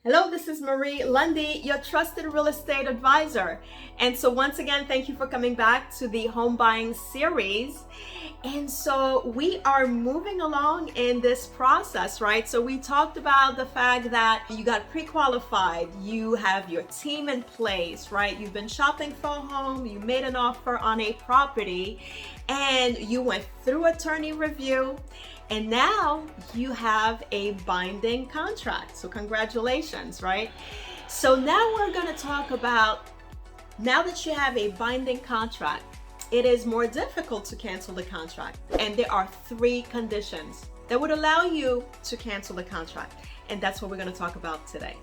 Hello, this is Marie Lundi, your trusted real estate advisor. And so once again, thank you for coming back to the home buying series. And so we are moving along in this process, right? So we talked about the fact that you got pre-qualified, you have your team in place, right? You've been shopping for a home, you made an offer on a property, and you went through attorney review. And now you have a binding contract. So congratulations, right? So now we're going to talk about, now that you have a binding contract, it is more difficult to cancel the contract. And there are 3 conditions that would allow you to cancel the contract. And that's what we're going to talk about today.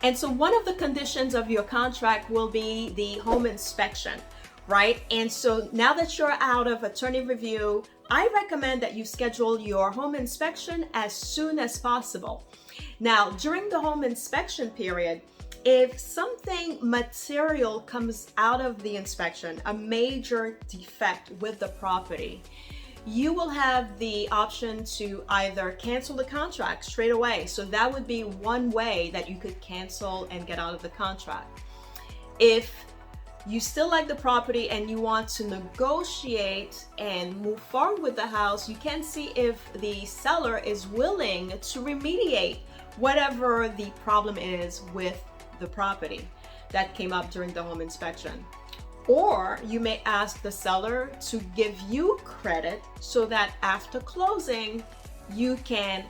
And so one of the conditions of your contract will be the home inspection, right? And so now that you're out of attorney review, I recommend that you schedule your home inspection as soon as possible. Now, during the home inspection period, if something material comes out of the inspection, a major defect with the property, you will have the option to either cancel the contract straight away. So that would be one way that you could cancel and get out of the contract. If you still like the property and you want to negotiate and move forward with the house, you can see if the seller is willing to remediate whatever the problem is with the property that came up during the home inspection. Or you may ask the seller to give you credit so that after closing, you can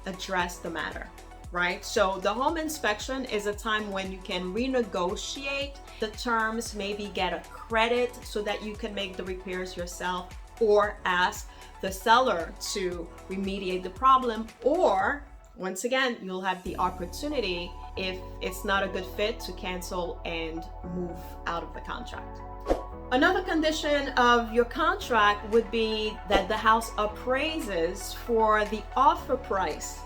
address the matter, right? So the home inspection is a time when you can renegotiate the terms, maybe get a credit so that you can make the repairs yourself, or ask the seller to remediate the problem. Or once again, you'll have the opportunity, if it's not a good fit, to cancel and move out of the contract. Another condition of your contract would be that the house appraises for the offer price,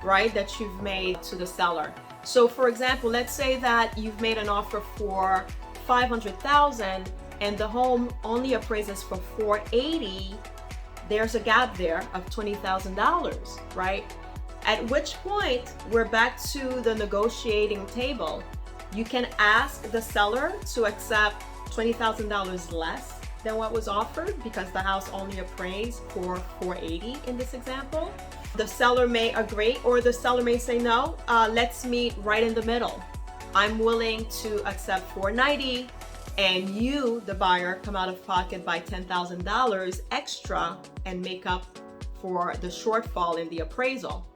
right, that you've made to the seller. So for example, let's say that you've made an offer for $500,000 and the home only appraises for $480,000. There's a gap there of $20,000, right? At which point we're back to the negotiating table. You can ask the seller to accept $20,000 less than what was offered because the house only appraised for $480,000 in this example. The seller may agree, or the seller may say, no, let's meet right in the middle. I'm willing to accept $490,000 and you, the buyer, come out of pocket by $10,000 extra and make up for the shortfall in the appraisal.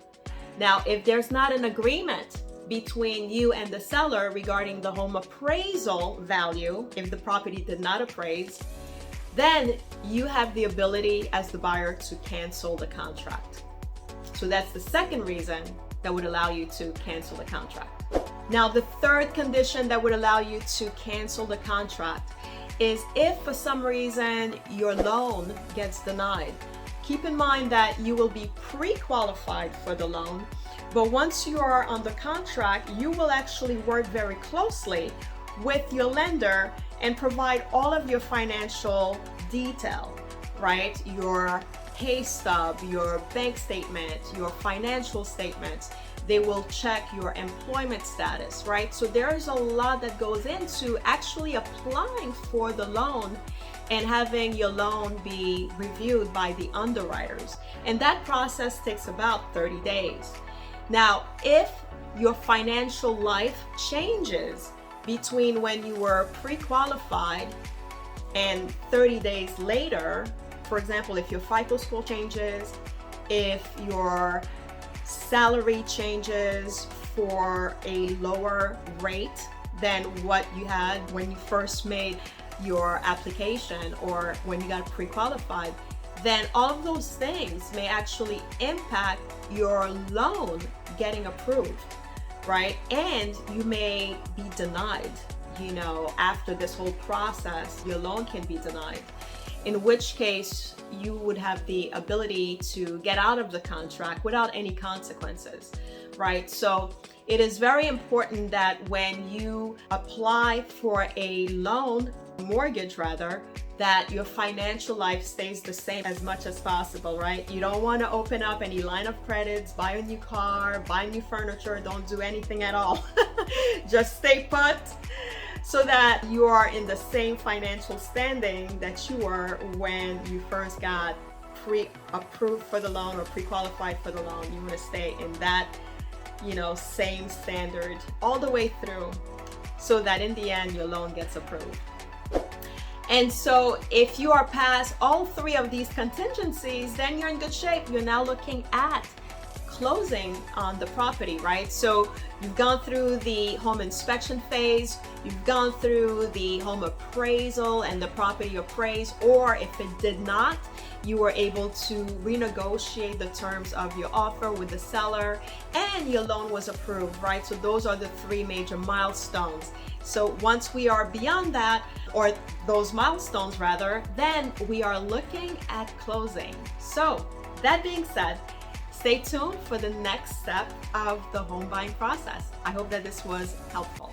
Now, if there's not an agreement between you and the seller regarding the home appraisal value, if the property did not appraise, then you have the ability as the buyer to cancel the contract. So that's the second reason that would allow you to cancel the contract. Now, the third condition that would allow you to cancel the contract is if for some reason your loan gets denied. Keep in mind that you will be pre-qualified for the loan, but once you are on the contract, you will actually work very closely with your lender and provide all of your financial detail, right? Your pay stub, your bank statement, your financial statements. They will check your employment status, right? So there is a lot that goes into actually applying for the loan and having your loan be reviewed by the underwriters. And that process takes about 30 days. Now, if your financial life changes between when you were pre-qualified and 30 days later, for example, if your FICO score changes, if your salary changes for a lower rate than what you had when you first made your application or when you got pre-qualified, then all of those things may actually impact your loan getting approved, right? And you may be denied, after this whole process, your loan can be denied. In which case, you would have the ability to get out of the contract without any consequences, right? So it is very important that when you apply for a loan, mortgage rather, that your financial life stays the same as much as possible, right? You don't want to open up any line of credits, buy a new car, buy new furniture, don't do anything at all. Just stay put so that you are in the same financial standing that you were when you first got pre-approved for the loan or pre-qualified for the loan. You want to stay in that, same standard all the way through so that in the end your loan gets approved. And so if you are past all three of these contingencies, then you're in good shape. You're now looking at closing on the property, right? So you've gone through the home inspection phase, you've gone through the home appraisal and the property appraised, or if it did not, you were able to renegotiate the terms of your offer with the seller and your loan was approved, right? So those are the three major milestones. So once we are beyond that, or those milestones rather, then we are looking at closing. So that being said, stay tuned for the next step of the home buying process. I hope that this was helpful.